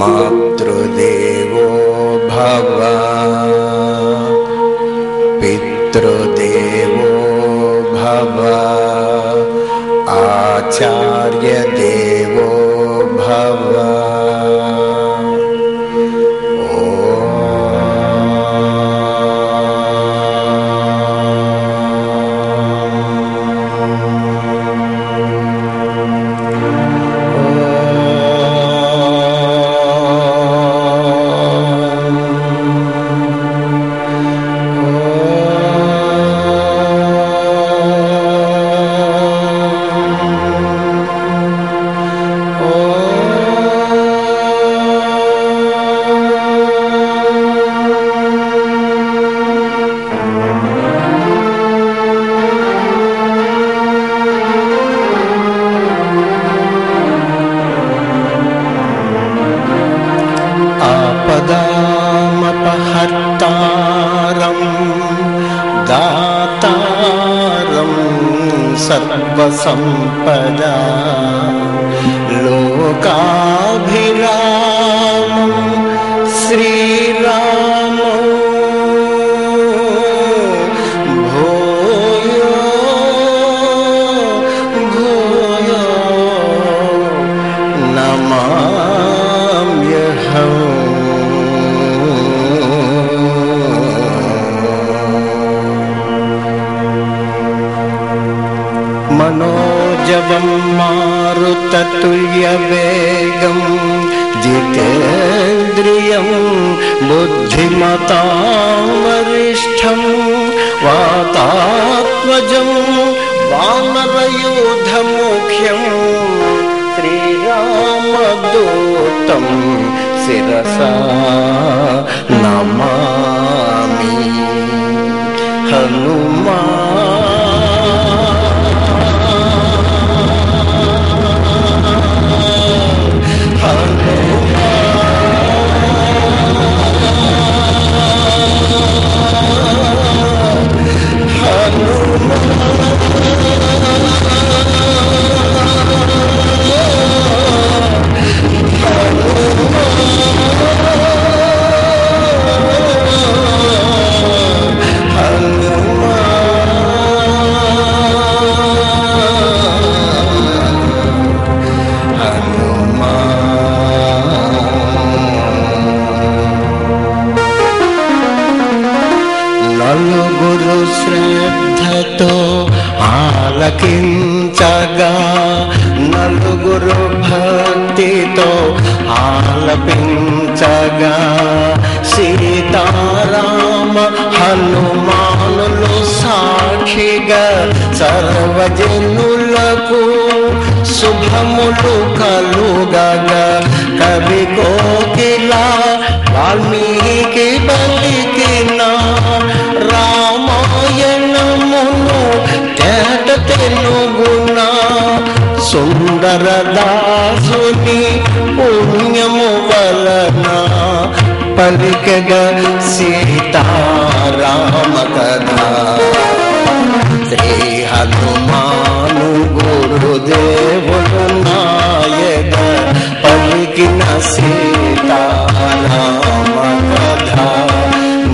మాతృదేవో భవ పితృదేవో భవ ఆచార్యదేవో భవ. ఆపదామపహర్తారం దాతారం సర్వసంపదా లోకాభిరామం శ్రీరామం భూయో భూయో నమామ్యహం. మనోజవం మారుతతుల్యవేగం జితేంద్రియం బుద్ధిమతాం వరిష్ఠం వాతాత్మజం వానరయూథముఖ్యం శ్రీరామదూతం శిరసా నమామి. హనుమాన్ నలుగురు శ్రద్ధతో ఆలకించగా నలుగురు భక్తితో ఆలపించగా సీతారామ హనుమానులు సాక్షిగా సర్వజనులకు శుభములు కలుగగా కవి కోకిల వాల్మీకి పలికిన రామాయణమును తేట తెలుగున సుందరదాసుని పుణ్యము వలన పలికగా సీతారామ కథ. శ్రీ హనుమాను గురుదేవుడు నాయక పలికిన సీతారామ కథ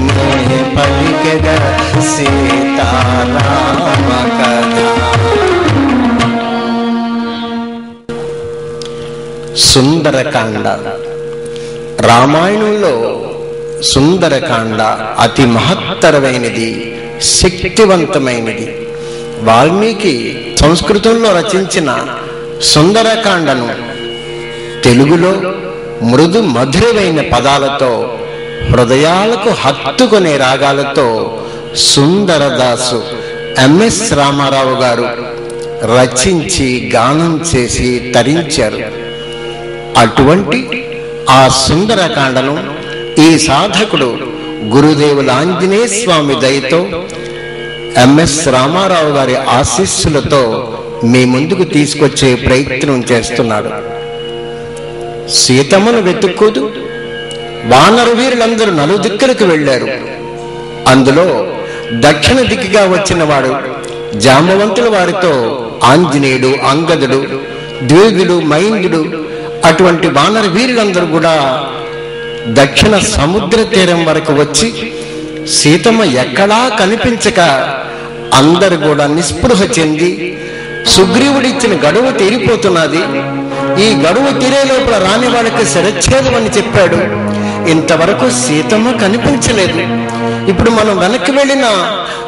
నే పలికగా సీతారామ కథ. సుందరకాండ. రామాయణంలో సుందరకాండ అతి మహత్తరమైనది, శక్తివంతమైనది. వాల్మీకి సంస్కృతంలో రచించిన సుందరకాండను తెలుగులో మృదు మధురమైన పదాలతో హృదయాలకు హత్తుకునే రాగాలతో సుందరదాసు ఎంఎస్ రామారావు గారు రచించి గానం చేసి తరించారు. అటువంటి ఆ సుందరకాండను ఈ సాధకుడు గురుదేవుల ఆంజనేయ స్వామి దయతో ఎంఎస్ రామారావు గారి ఆశీస్సులతో మీ ముందుకు తీసుకొచ్చే ప్రయత్నం చేస్తున్నాడు. సీతమ్మను వెతుక్కోదు వానర వీరులందరూ నలుదిక్కులకు వెళ్లారు. అందులో దక్షిణ దిక్కుగా వచ్చిన వాడు జామవంతుల వారితో ఆంజనేయుడు, అంగదుడు, ద్విగుడు, మైందుడు అటువంటి వానర వీరులందరూ కూడా దక్షిణ సముద్ర తీరం వరకు వచ్చి సీతమ్మ ఎక్కడా కనిపించక అందరు కూడా నిస్పృహ చెంది, సుగ్రీవుడిచ్చిన గడువు తీరిపోతున్నది, ఈ గడువు తీరే లోపల రాని వాళ్ళకి శిరచ్ఛేదం అని చెప్పాడు, ఇంతవరకు సీతమ్మ కనిపించలేదు, ఇప్పుడు మనం వెనక్కి వెళ్ళిన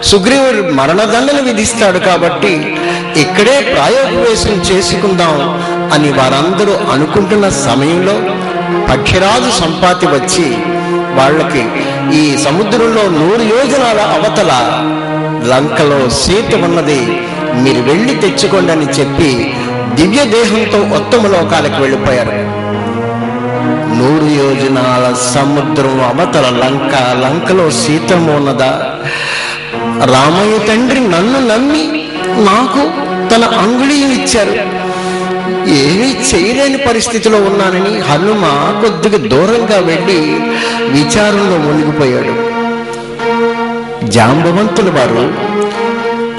సుగ్రీవుడు మరణదండను విధిస్తాడు కాబట్టి ఇక్కడే ప్రాయోపవేశం చేసుకుందాం అని వారందరూ అనుకుంటున్న సమయంలో పక్షిరాజు సంపాతి వచ్చి వాళ్ళకి ఈ సముద్రంలో 100 యోజనాల అవతల లంకలో సీత ఉన్నది, మీరు వెళ్ళి తెచ్చుకోండి అని చెప్పి దివ్య దేహంతో ఉత్తమ లోకాలకు వెళ్ళిపోయారు. 100 యోజనాల సముద్రం అవతల లంకలో సీతమ్మ ఉన్నదా? రామయ్య తండ్రి నన్ను నమ్మి నాకు తన అంగుళీయం ఇచ్చారు, ఏమీ చేయలేని పరిస్థితిలో ఉన్నానని హనుమ కొద్దిగా దూరంగా వెళ్ళి విచారంలో మునిగిపోయాడు. జాంబవంతుల వారు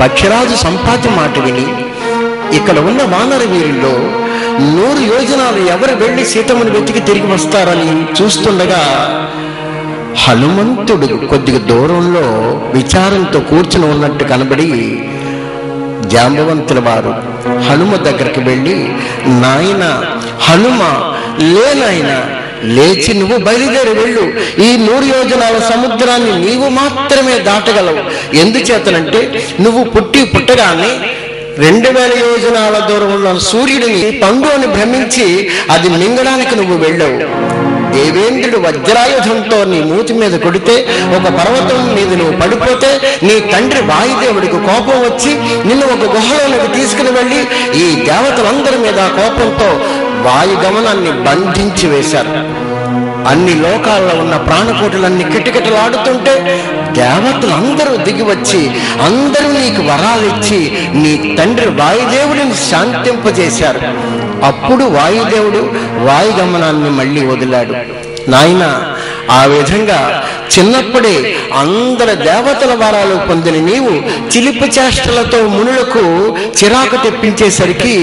పక్షిరాజు సంపాతి మాట విని ఇక్కడ ఉన్న వానర వీరుల్లో 100 యోజనాలు ఎవరు వెళ్ళి సీతమ్మను వెతికి తిరిగి వస్తారని చూస్తుండగా హనుమంతుడు కొద్దిగా దూరంలో విచారంతో కూర్చుని ఉన్నట్టు కనబడి జాంబవంతుల వారు హనుమ దగ్గరికి వెళ్ళి, నాయన హనుమ, లేనాయన, లేచి నువ్వు బయలుదేరి వెళ్ళు, ఈ 100 యోజనాల సముద్రాన్ని నీవు మాత్రమే దాటగలవు, ఎందుచేతనంటే నువ్వు పుట్టగానే 2000 యోజనాల దూరంలో సూర్యుడిని పండు అని భ్రమించి అది మింగడానికి నువ్వు వెళ్ళావు. దేవేంద్రుడు వజ్రాయుధంతో నీ మూతి మీద కొడితే ఒక పర్వతం మీద నువ్వు పడిపోతే నీ తండ్రి వాయుదేవుడికి కోపం వచ్చి నిన్ను ఒక గుహలోకి తీసుకుని వెళ్ళి ఈ దేవతలందరి మీద కోపంతో వాయుగమనాన్ని బంధించి వేశారు. అన్ని లోకాల్లో ఉన్న ప్రాణకోటులన్నీ కిటకిటలాడుతుంటే దేవతలందరూ దిగి వచ్చి అందరూ నీకు వరాలిచ్చి నీ తండ్రి వాయుదేవుడిని శాంతింపజేశారు. అప్పుడు వాయుదేవుడు వాయుగమనాన్ని మళ్ళీ వదిలాడు. నాయన, ఆ విధంగా చిన్నప్పుడే అందరి దేవతల వరాలు పొందిన నీవు చిలిపి చేష్టలతో మునులకు చిరాకు తెప్పించేసరికి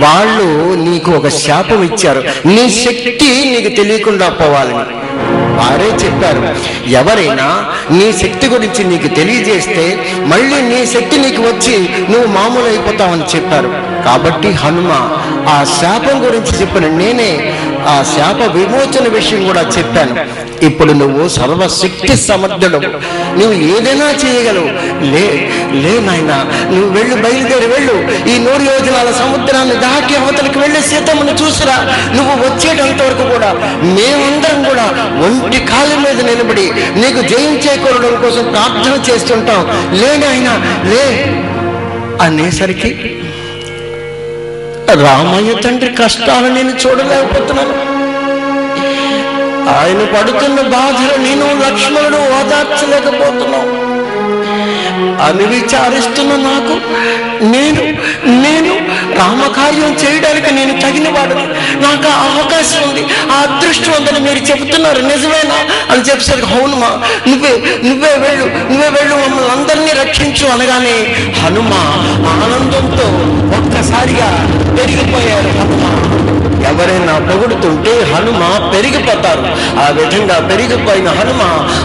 వాళ్ళు నీకు ఒక శాపం ఇచ్చారు, నీ శక్తి నీకు తెలియకుండా పోవాలని. వారే చెప్పారు, ఎవరైనా నీ శక్తి గురించి నీకు తెలియజేస్తే మళ్ళీ నీ శక్తి నీకు వచ్చి నువ్వు మామూలు అయిపోతావని చెప్పారు. కాబట్టి హనుమ ఆ శాపం గురించి చెప్పిన నేనే ఆ శాప విమోచన విషయం కూడా చెప్పాను. ఇప్పుడు నువ్వు సర్వశక్తి సమర్థుడు, నువ్వు ఏదైనా చేయగలవు. లే నాయన, నువ్వు వెళ్ళు, బయలుదేరి వెళ్ళు, ఈ 100 యోజనాల సముద్రాన్ని దాటి అవతలికి వెళ్ళి సీతమ్మను చూసిరా. నువ్వు వచ్చేటంత వరకు కూడా మేమందరం కూడా ఒంటి కాళ్ళ మీద నిలబడి నీకు జయం చేకూరడం కోసం ప్రార్థన చేస్తుంటాం. లే నాయన, లే అనేసరికి రామయ్య తండ్రి కష్టాలు నేను చూడలేకపోతున్నాను, ఆయన పడుతున్న బాధలు నేను లక్ష్మణుడు ఓదార్చలేకపోతున్నావు అని విచారిస్తున్న నాకు నేను రామకార్యం చేయడానికి నేను తగిన వాడిని, నాకు ఆ అవకాశం ఉంది, ఆ అదృష్టం ఉందని మీరు చెబుతున్నారు, నిజమేనా అని చెప్పేసరికి అవునుమా, నువ్వే వెళ్ళు మమ్మల్ని అందరినీ రక్షించు అనగానే హనుమ ఆనందంతో ఒక్కసారిగా పెరిగిపోయారు. హనుమ ఎవరైనా పొగుడుతుంటే హనుమ పెరిగిపోతారు. ఆ విధంగా పెరిగిపోయిన హనుమ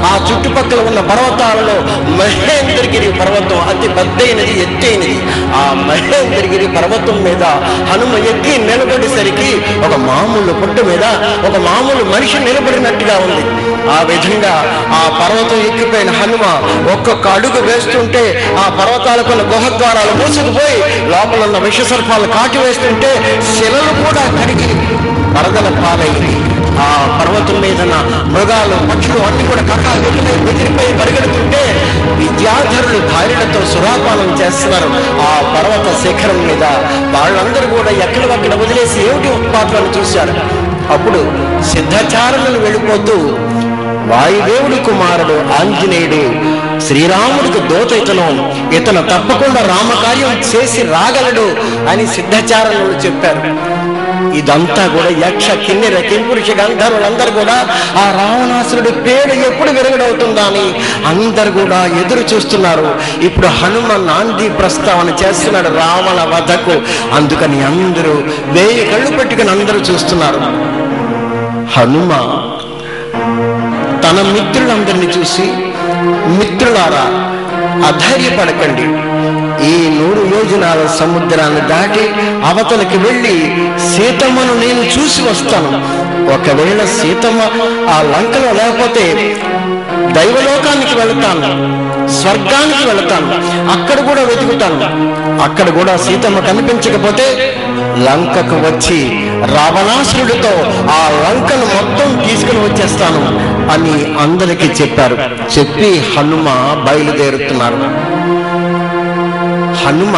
ఆ చుట్టుపక్కల ఉన్న పర్వతాలలో మహేంద్రగిరి పర్వతం అతి పెద్దైనది, ఎత్తైనది. ఆ మహేంద్రగిరి పర్వతం మీద హనుమ ఎక్కి నిలబడేసరికి ఒక మామూలు పుట్టు మీద ఒక మామూలు మనిషి నిలబడినట్టుగా ఉంది. ఆ విధంగా ఆ పర్వతం ఎక్కిపోయిన హనుమ ఒక్కొక్క అడుగు వేస్తుంటే ఆ పర్వతాలకున్న గుహద్వారాలు మూసుకుపోయి లోపల ఉన్న విషసర్పాలు కాటి వేస్తుంటే శిలలు కూడా కరిగి వరదల పాలైంది. ఆ పర్వతం మీద మృగాలు, పక్షులు అన్ని కూడా కట్టాలు బెదిరిపోయి పరిగెడుతుంటే విద్యాధరులు భార్యలతో సురాపానం చేస్తున్నారు ఆ పర్వత శిఖరం మీద. వాళ్ళందరూ కూడా ఎక్కడొక్కడ వదిలేసి ఏమిటి ఉత్పాతాలను చూశారు. అప్పుడు సిద్ధాచారులను వెళ్ళిపోతూ వాయుదేవుడి కుమారుడు ఆంజనేయుడు శ్రీరాముడికి దూత ఇతను తప్పకుండా రామకార్యం చేసి రాగలడు అని సిద్ధాచారులు చెప్పారు. ఇదంతా కూడా యక్ష కిన్నెర కింపురుష గంధర్వులందరూ కూడా ఆ రావణాసురుడి పేరు ఎప్పుడు విరగడవుతుందా అని అందరు కూడా ఎదురు చూస్తున్నారు. ఇప్పుడు హనుమ నాంది ప్రస్తావన చేస్తున్నాడు రావణ వధకు. అందుకని అందరూ 1000 కళ్ళు పెట్టుకుని అందరూ చూస్తున్నారు. హనుమ తన మిత్రులందరినీ చూసి, మిత్రులారా అధైర్యపడకండి, ఈ 100 యోజనాల సముద్రాన్ని దాటి అవతలకి వెళ్ళి సీతమ్మను నేను చూసి వస్తాను. ఒకవేళ సీతమ్మ ఆ లంకలో లేకపోతే దైవలోకానికి వెళతాను, స్వర్గానికి వెళతాను, అక్కడ కూడా వెతుకుతాను. అక్కడ కూడా సీతమ్మ కనిపించకపోతే లంకకు వచ్చి రావణాసురుడితో ఆ లంకను మొత్తం తీసుకుని వచ్చేస్తాను అని అందరికీ చెప్పారు. చెప్పి హనుమ బయలుదేరుతున్నారు. హనుమ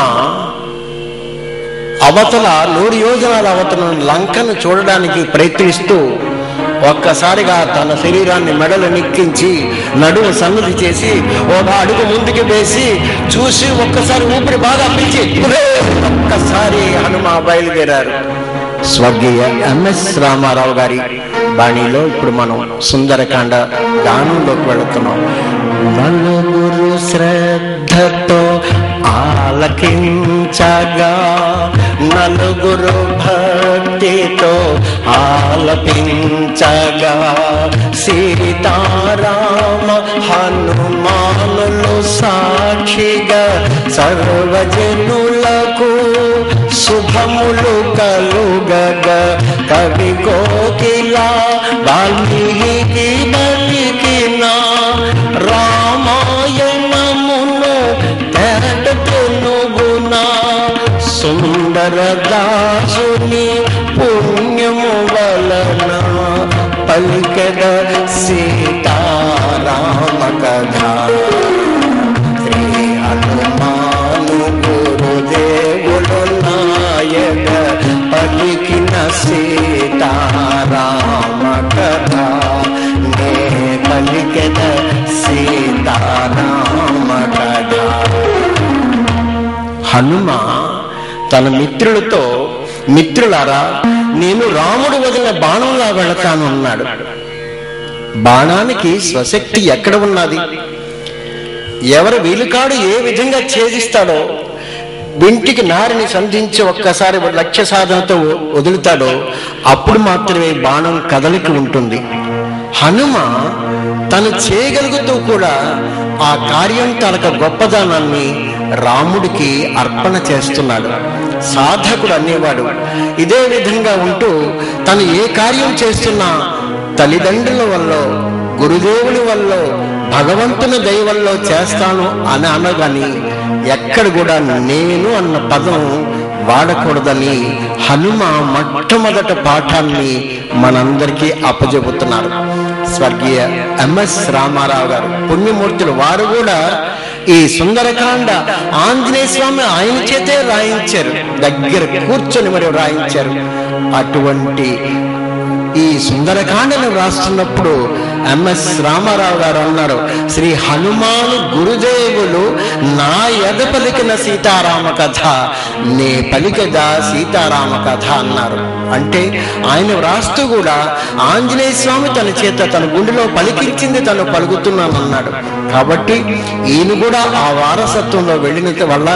అవతల 100 యోజనాల అవతల లంకను చూడడానికి ప్రయత్నిస్తూ ఒక్కసారిగా తన శరీరాన్ని మెడలు నెక్కించి నడుము సన్నది చేసి ఒక అడుగు ముందుకు వేసి చూసి ఒక్కసారి ఊపిరి బాగా పిలిచి ఒక్కసారి హనుమ బయలుదేరారు. స్వర్గీయ ఎంఎస్ రామారావు గారి బాణిలో ఇప్పుడు మనం సుందరకాండ గానంలోకి వెళుతున్నాం. నలుగురు శ్రద్ధతో ఆలకించగా, నలుగురు భక్తితో ఆలపించగా, సీతారామ హనుమానులు సాక్షిగా సర్వజనులకు శుభములు కలుగగ, కవి కోకిల వాల్మీకి పలికిన రామాయణమును తెనుగున, సుందరదాసుని పుణ్యము వలన పలికెద సీతారామ కథ. శ్రీ హనుమాను గురుదేవులు నాయక పలికిన సీతారామ కథ, నే పలికెద సీతారామ కథ. హనుమ తన మిత్రులతో, మిత్రులారా నేను రాముడు వదిలిన బాణంలా వెళతాను అన్నాడు. బాణానికి స్వశక్తి ఎక్కడ ఉన్నది? ఎవరు వీలుకాడు ఏ విధంగా ఛేదిస్తాడో, వింటికి నారిని సంధించి ఒక్కసారి లక్ష్య సాధనతో వదులుతాడో అప్పుడు మాత్రమే బాణం కదలికి ఉంటుంది. హనుమ తను చేయగలుగుతూ కూడా ఆ కార్యం తనకు గొప్పదనాన్ని రాముడికి అర్పణ చేస్తున్నాడు. సాధకుడు అనేవాడు ఇదే విధంగా ఉంటూ తను ఏ కార్యం చేస్తున్నా తల్లిదండ్రుల వల్ల, గురుదేవుని వల్ల, భగవంతుని దయ వల్ల చేస్తాను అని అనగాని ఎక్కడ కూడా నేను అన్న పదం వాడకూడదని హనుమ మొట్టమొదట పాఠాన్ని మనందరికీ అప్పచెబుతున్నారు. స్వర్గీయ ఎంఎస్ రామారావు గారు పుణ్యమూర్తులు, వారు కూడా ఈ సుందరకాండ ఆంజనేయ స్వామి ఆయన చేతే రాయించారు, దగ్గర కూర్చొని మరి రాయించారు. అటువంటి ఈ సుందరకాండను రాస్తున్నప్పుడు ఎంఎస్ రామారావు గారు అన్నారు, శ్రీ హనుమాను గురుదేవులు నా ఎద పలికిన సీతారామ కథ, నే పలికదా సీతారామ కథ అన్నారు. అంటే ఆయన వ్రాస్తూ కూడా ఆంజనేయ స్వామి తన చేత తన గుండెలో పలికించింది తను పలుకుతున్నాను అన్నాడు. కాబట్టి ఈయన కూడా ఆ వారసత్వంలో వెళ్ళినంత వల్ల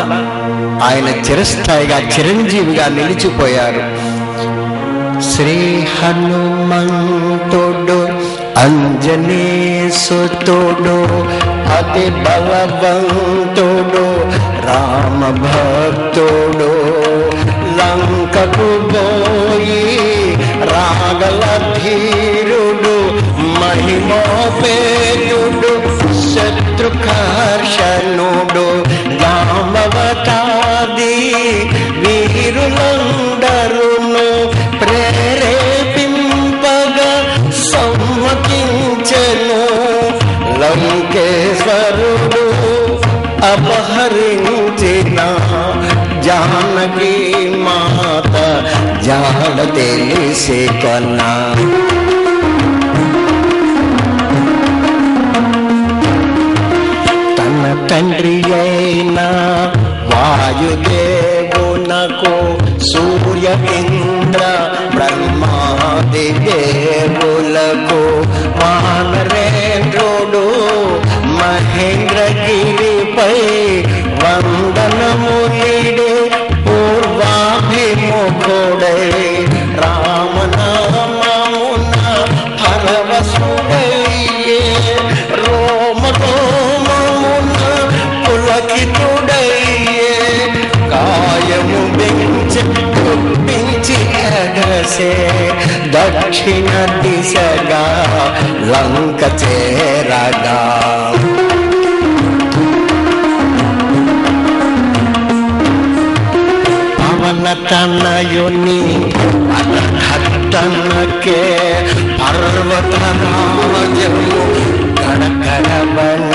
ఆయన చిరస్థాయిగా చిరంజీవిగా నిలిచిపోయారు. శ్రీ హనుమంతుడు అంజనేసుతుడు అతి బలవంతుడు రామ భక్తుడు, లంకకు పోయి రాగల ధీరుడు, మహిమోపేతుడు, శత్రుకర్షణుడు, రామవతాది వీరులందరును ప్రేరేపింపగా సమ్మతించెను. లంకేశ్వరుడు అపహరించిన జానకి మాత జాడ తెలిసి కన్నా. తన తండ్రి అయిన వాయుదేవునకు సూర్య ఇంద్ర బ్రహ్మాది దేవులకు వానరేంద్రుడు మహేంద్రగిరిపై వందనములిడే పూర్వాభిముఖుడై రామనామమున పరవశుడయ్యే రోమరోమమున పులకితుడయ్యే కాయము పెంచి గుప్పించి ఎగసే దక్షిణ దిశగా లంక చేరగా తనయుని అతనకే పర్వతరాజము కడకడబని